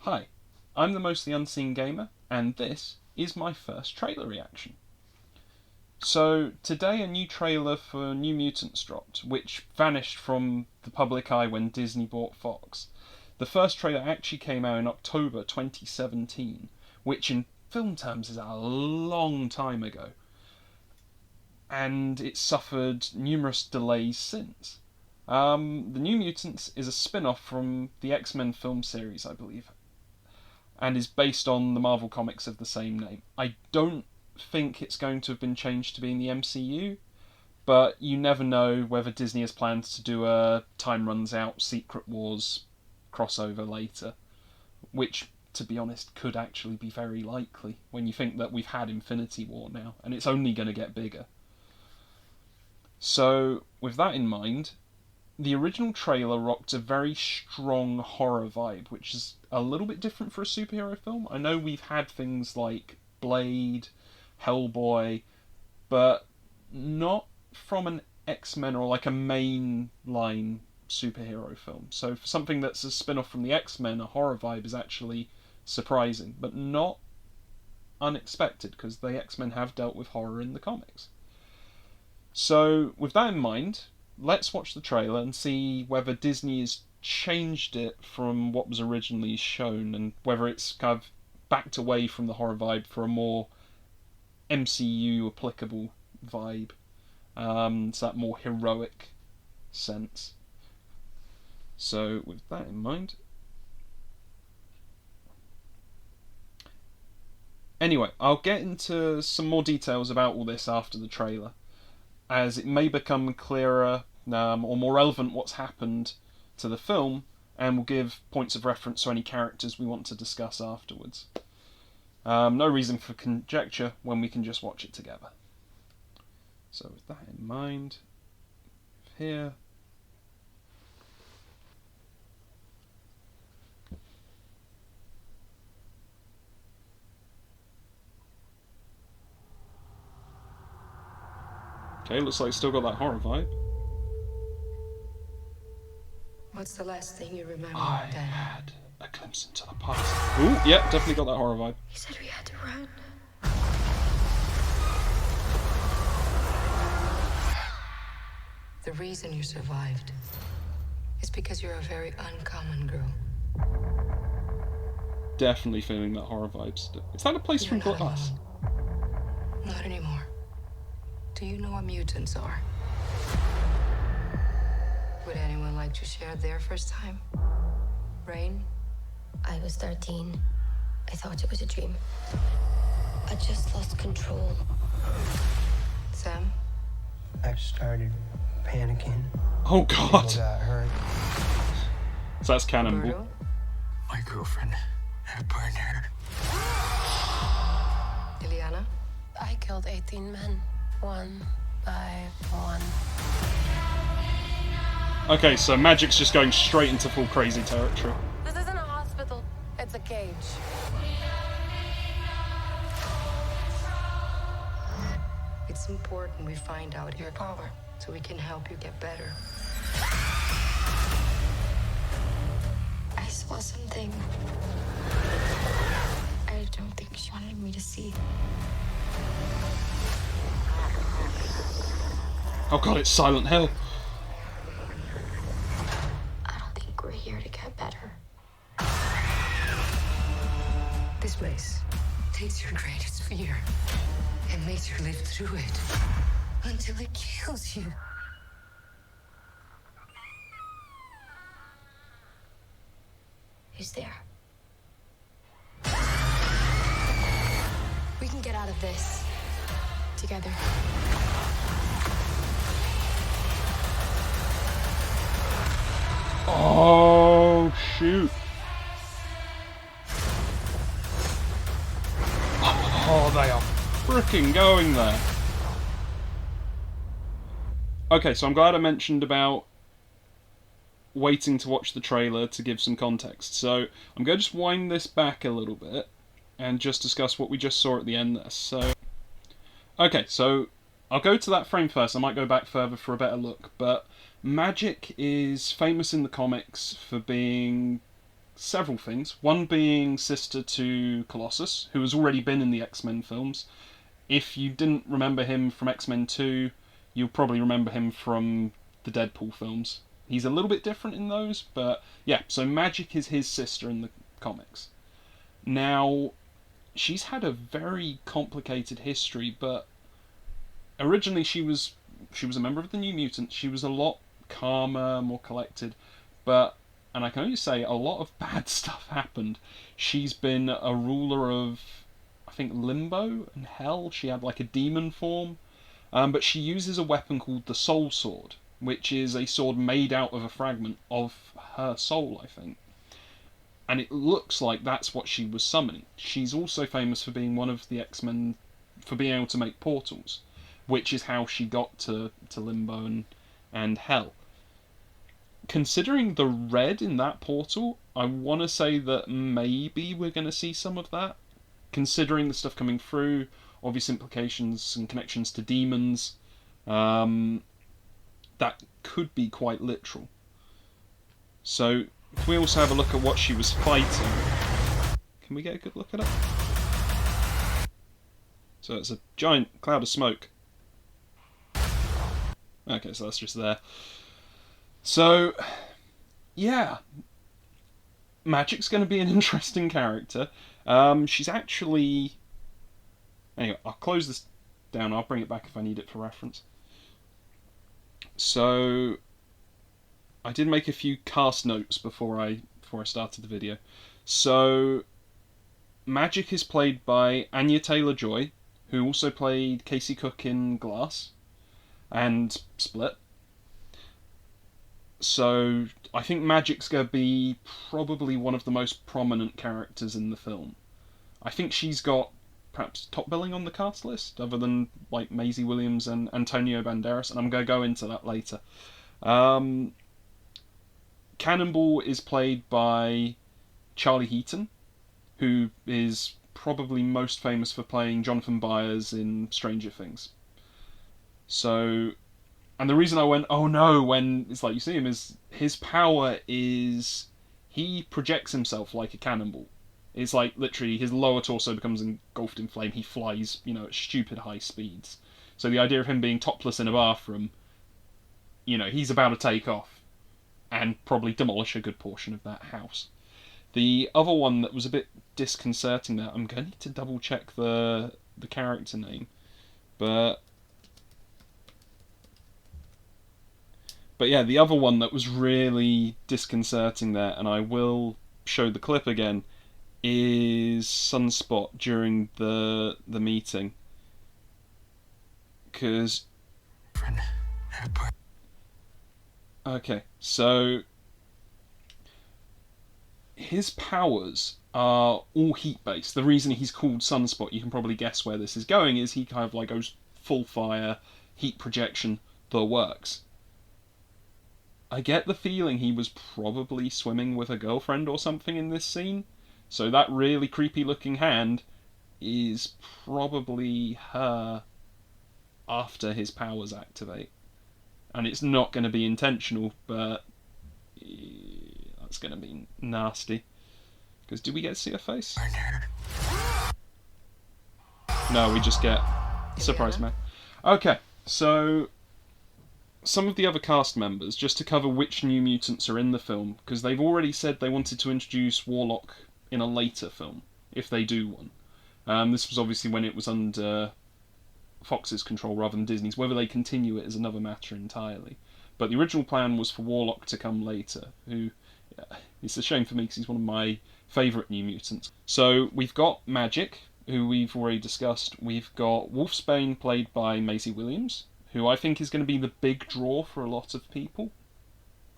Hi, I'm the Mostly Unseen Gamer, and this is my first trailer reaction. So, today a new trailer for New Mutants dropped, which vanished from the public eye when Disney bought Fox. The first trailer actually came out in October 2017, which in film terms is a long time ago, and it's suffered numerous delays since. The New Mutants is a spin-off from the X-Men film series, I believe, and is based on the Marvel comics of the same name. I don't think it's going to have been changed to be in the MCU, but you never know whether Disney has plans to do a Time Runs Out Secret Wars crossover later, which, to be honest, could actually be very likely when you think that we've had Infinity War now, and it's only going to get bigger. So, with that in mind, the original trailer rocked a very strong horror vibe, which is a little bit different for a superhero film. I know we've had things like Blade, Hellboy, but not from an X-Men or like a mainline superhero film. So for something that's a spin-off from the X-Men, a horror vibe is actually surprising, but not unexpected, because the X-Men have dealt with horror in the comics. So with that in mind, let's watch the trailer and see whether Disney has changed it from what was originally shown, and whether it's kind of backed away from the horror vibe for a more MCU applicable vibe. It's that more heroic sense. So with that in mind, anyway, I'll get into some more details about all this after the trailer, as it may become clearer or more relevant what's happened to the film, and will give points of reference to any characters we want to discuss afterwards. No reason for conjecture when we can just watch it together. So with that in mind, here. Okay, looks like it's still got that horror vibe. What's the last thing you remember, I Danny? had a glimpse into the past. Ooh, yeah, definitely got that horror vibe. He said we had to run. The reason you survived is because you're a very uncommon girl. Definitely feeling that horror vibe. Is that a place from You're not Glass? alone. Not anymore. Do you know what mutants are? Would anyone like to share their first time? Rain? I was 13. I thought it was a dream. I just lost control. Sam? I started panicking. Oh People god! got hurt. So that's cannonball. Myrtle? My girlfriend had burned her. Ileana? I killed 18 men, one by one. Okay, so magic's just going straight into full crazy territory. This isn't a hospital, it's a cage. It's important we find out your power so we can help you get better. I saw something. I don't think she wanted me to see. Oh god, it's Silent Hill. I don't think we're here to get better. This place takes your greatest fear and makes you live through it until it kills you. Who's there? We can get out of this together. Oh shoot. Oh, they are freaking going there. Okay, so I'm glad I mentioned about waiting to watch the trailer to give some context. So I'm going to just wind this back a little bit and just discuss what we just saw at the end there. So, okay, so I'll go to that frame first. I might go back further for a better look, but Magic is famous in the comics for being several things. One being sister to Colossus, who has already been in the X-Men films. If you didn't remember him from X-Men 2, you'll probably remember him from the Deadpool films. He's a little bit different in those, but yeah, so Magik is his sister in the comics. Now, she's had a very complicated history, but originally she was a member of the New Mutants. She was a lot calmer, more collected, but, and I can only say, a lot of bad stuff happened. She's been a ruler of, I think, Limbo and Hell. She had like a demon form, but she uses a weapon called the Soul Sword, which is a sword made out of a fragment of her soul, I think. And it looks like that's what she was summoning. She's also famous for being one of the X-Men, for being able to make portals, which is how she got to Limbo and Hell. Considering the red in that portal, I want to say that maybe we're going to see some of that. Considering the stuff coming through, obvious implications and connections to demons, that could be quite literal. So, if we also have a look at what she was fighting, can we get a good look at it? So it's a giant cloud of smoke. Okay, so that's just there. So, yeah, Magik's going to be an interesting character. She's actually... Anyway, I'll close this down. I'll bring it back if I need it for reference. So, I did make a few cast notes before I started the video. So, Magik is played by Anya Taylor-Joy, who also played Casey Cook in Glass and Split. So, I think Magik's going to be probably one of the most prominent characters in the film. I think she's got perhaps top billing on the cast list, other than like Maisie Williams and Antonio Banderas, and I'm going to go into that later. Cannonball is played by Charlie Heaton, who is probably most famous for playing Jonathan Byers in Stranger Things. So, and the reason I went, oh no, when it's like you see him, is his power is he projects himself like a cannonball. It's like literally his lower torso becomes engulfed in flame. He flies, at stupid high speeds. So the idea of him being topless in a bathroom, he's about to take off and probably demolish a good portion of that house. The other one that was a bit disconcerting there, I'm going to need to double check the character name, but yeah, the other one that was really disconcerting there, and I will show the clip again, is Sunspot during the meeting. Because... Okay, so... his powers are all heat-based. The reason he's called Sunspot, you can probably guess where this is going, is he kind of like goes full fire, heat projection, the works. I get the feeling he was probably swimming with a girlfriend or something in this scene. So that really creepy looking hand is probably her after his powers activate. And it's not going to be intentional, but that's going to be nasty. Because do we get to see her face? No, we just get surprise man. Okay, so some of the other cast members, just to cover which New Mutants are in the film, because they've already said they wanted to introduce Warlock in a later film, if they do one. This was obviously when it was under Fox's control rather than Disney's. Whether they continue it is another matter entirely. But the original plan was for Warlock to come later, who... it's a shame for me because he's one of my favourite New Mutants. So we've got Magik, who we've already discussed. We've got Wolfsbane, played by Maisie Williams, who I think is going to be the big draw for a lot of people.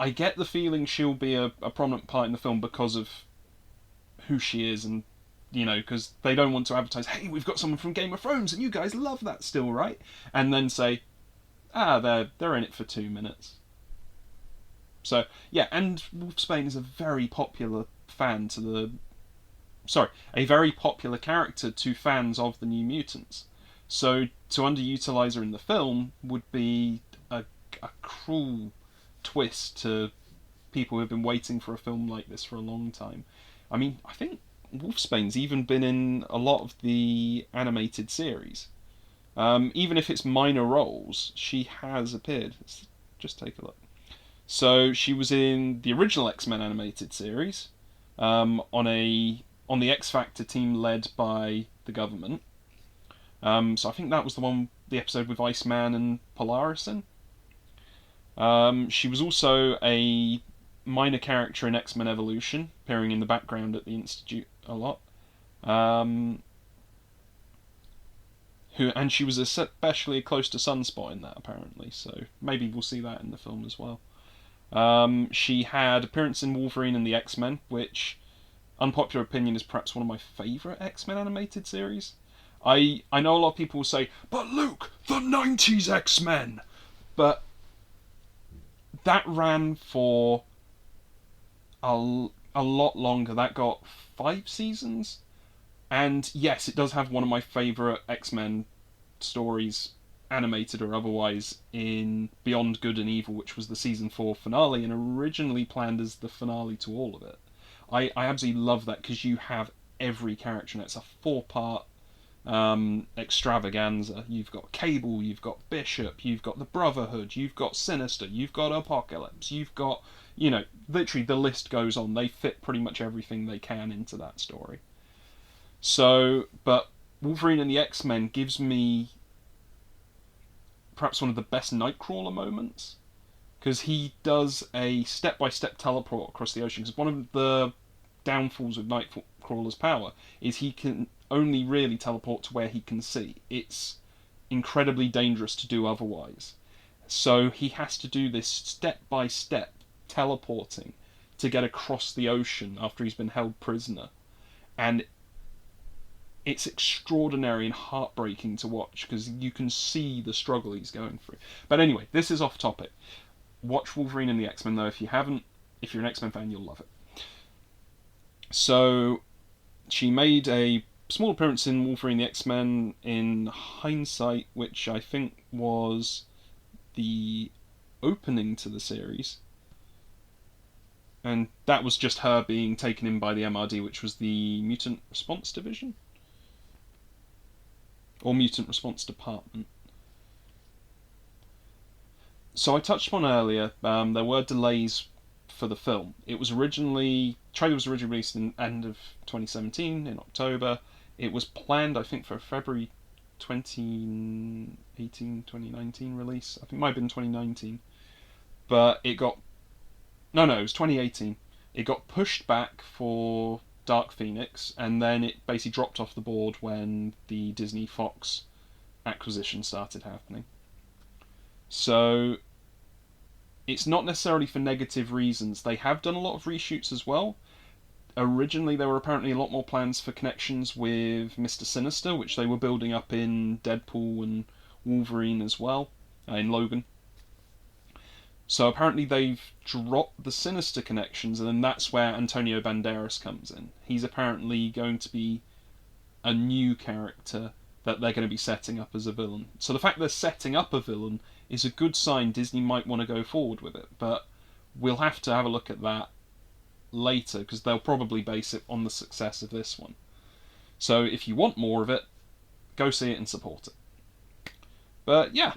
I get the feeling she'll be a prominent part in the film because of who she is, and because they don't want to advertise, hey, we've got someone from Game of Thrones and you guys love that still, right? And then say, they're in it for 2 minutes. So yeah, and Wolfsbane is a very popular a very popular character to fans of the New Mutants. So to underutilise her in the film would be a cruel twist to people who have been waiting for a film like this for a long time. I mean, I think Wolfsbane's even been in a lot of the animated series. Even if it's minor roles, she has appeared. Let's just take a look. So she was in the original X-Men animated series, on the X Factor team led by the government. So I think that was the episode with Iceman and Polaris in. She was also a minor character in X-Men Evolution, appearing in the background at the Institute a lot. And she was especially close to Sunspot in that, apparently, so maybe we'll see that in the film as well. She had appearance in Wolverine and the X-Men, which, unpopular opinion, is perhaps one of my favourite X-Men animated series. I know a lot of people will say, but Luke, the 90s X-Men! But that ran for a lot longer. That got 5 seasons. And yes, it does have one of my favourite X-Men stories, animated or otherwise, in Beyond Good and Evil, which was the season 4 finale, and originally planned as the finale to all of it. I absolutely love that, because you have every character, and it's a 4-part extravaganza. You've got Cable, you've got Bishop, you've got the Brotherhood, you've got Sinister, you've got Apocalypse, you've got, literally the list goes on. They fit pretty much everything they can into that story. So, but Wolverine and the X-Men gives me perhaps one of the best Nightcrawler moments, because he does a step-by-step teleport across the ocean. Because one of the downfalls of Nightcrawler's power is he can only really teleport to where he can see. It's incredibly dangerous to do otherwise. So he has to do this step-by-step teleporting to get across the ocean after he's been held prisoner. And it's extraordinary and heartbreaking to watch, because you can see the struggle he's going through. But anyway, this is off topic. Watch Wolverine and the X-Men, though. If you haven't, if you're an X-Men fan, you'll love it. So she made a small appearance in Wolverine and the X-Men in Hindsight, which I think was the opening to the series. And that was just her being taken in by the MRD, which was the Mutant Response Division. Or Mutant Response Department. So I touched upon earlier, there were delays for the film. Trailer was originally released in end of 2017, in October. It was planned, I think, for a February 2018, 2019 release. I think it might have been 2019. But it got... No, it was 2018. It got pushed back for Dark Phoenix, and then it basically dropped off the board when the Disney Fox acquisition started happening. So it's not necessarily for negative reasons. They have done a lot of reshoots as well. Originally, there were apparently a lot more plans for connections with Mr. Sinister, which they were building up in Deadpool and Wolverine as well, in Logan. So apparently they've dropped the Sinister connections, and then that's where Antonio Banderas comes in. He's apparently going to be a new character that they're going to be setting up as a villain. So the fact they're setting up a villain is a good sign. Disney might want to go forward with it, but we'll have to have a look at that later, because they'll probably base it on the success of this one. So if you want more of it, go see it and support it. But yeah,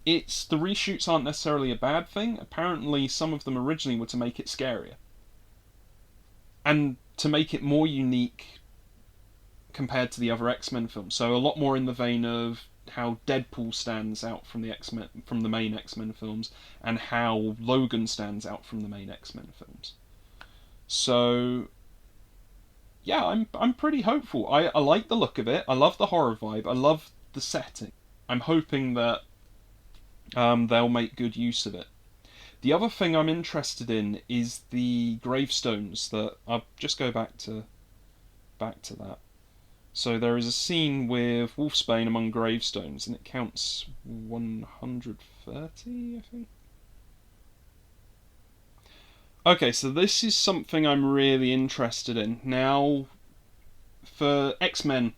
the reshoots aren't necessarily a bad thing. Apparently some of them originally were to make it scarier. And to make it more unique compared to the other X-Men films. So a lot more in the vein of how Deadpool stands out from the main X-Men films, and how Logan stands out from the main X-Men films. So yeah, I'm pretty hopeful. I like the look of it. I love the horror vibe. I love the setting. I'm hoping that they'll make good use of it. The other thing I'm interested in is the gravestones. That I'll just go back to that. So there is a scene with Wolfsbane among gravestones, and it counts 130, I think. Okay, so this is something I'm really interested in. Now, for X-Men,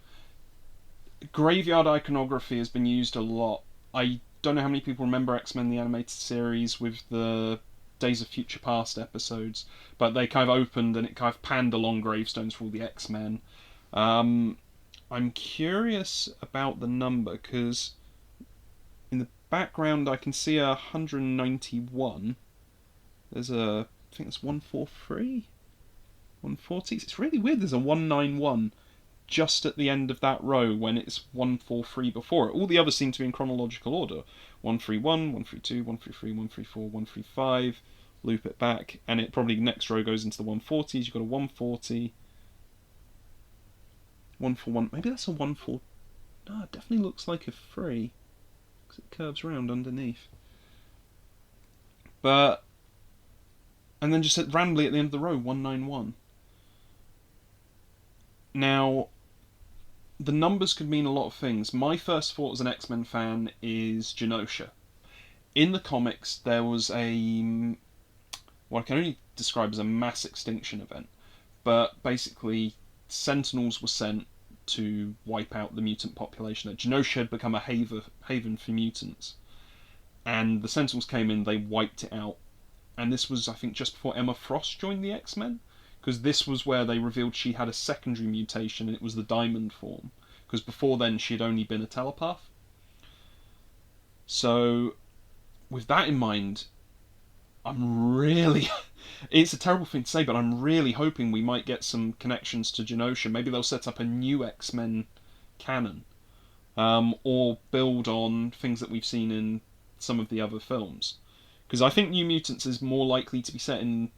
graveyard iconography has been used a lot. I don't know how many people remember X-Men the animated series with the Days of Future Past episodes, but they kind of opened and it kind of panned along gravestones for all the X-Men. I'm curious about the number, because in the background I can see 191. There's I think it's 143? 140? It's really weird, there's a 191 just at the end of that row when it's 143 before it. All the others seem to be in chronological order. 131, 132, 133, 134, 135. Loop it back, and it probably next row goes into the 140s. You've got a 140, 141. Maybe that's a 14. No, it definitely looks like a 3 because it curves around underneath. But and then just randomly at the end of the row, 191. Now, the numbers could mean a lot of things. My first thought as an X-Men fan is Genosha. In the comics, there was what I can only describe as a mass extinction event. But basically, Sentinels were sent to wipe out the mutant population. Genosha had become a haven for mutants. And the Sentinels came in, they wiped it out. And this was, I think, just before Emma Frost joined the X-Men. Because this was where they revealed she had a secondary mutation, and it was the diamond form. Because before then, she had only been a telepath. So, with that in mind, I'm really... it's a terrible thing to say, but I'm really hoping we might get some connections to Genosha. Maybe they'll set up a new X-Men canon. Or build on things that we've seen in some of the other films. Because I think New Mutants is more likely to be set in...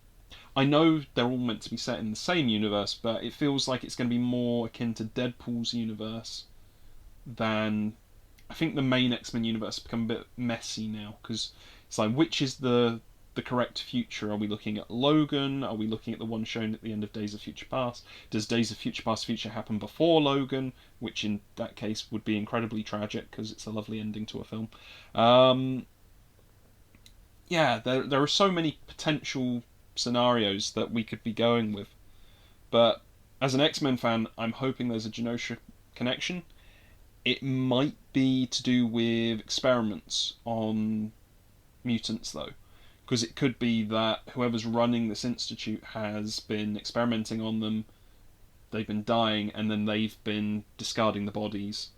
I know they're all meant to be set in the same universe, but it feels like it's going to be more akin to Deadpool's universe than... I think the main X-Men universe has become a bit messy now, because it's like, which is the correct future? Are we looking at Logan? Are we looking at the one shown at the end of Days of Future Past? Does Days of Future Past future happen before Logan? Which in that case would be incredibly tragic, because it's a lovely ending to a film. Yeah, there are so many potential scenarios that we could be going with. But as an X-Men fan, I'm hoping there's a Genosha connection. It might be to do with experiments on mutants, though. Because it could be that whoever's running this institute has been experimenting on them, they've been dying, and then they've been discarding the bodies,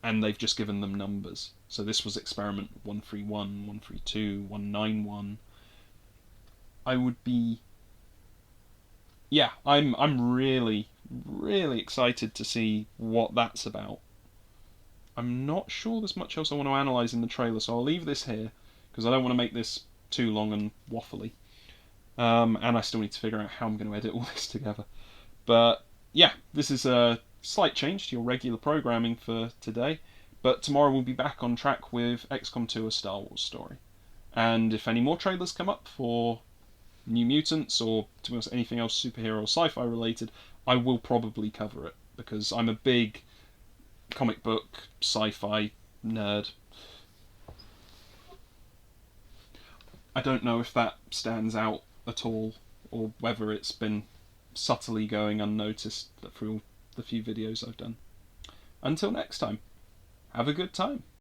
and they've just given them numbers. So this was experiment 131, 132, 191. I would be... Yeah, I'm really, really excited to see what that's about. I'm not sure there's much else I want to analyse in the trailer, so I'll leave this here, because I don't want to make this too long and waffly. And I still need to figure out how I'm going to edit all this together. But yeah, this is a slight change to your regular programming for today. But tomorrow we'll be back on track with XCOM 2: A Star Wars Story. And if any more trailers come up for New Mutants, or to be honest, anything else superhero or sci-fi related, I will probably cover it, because I'm a big comic book sci-fi nerd. I don't know if that stands out at all, or whether it's been subtly going unnoticed through the few videos I've done. Until next time, have a good time.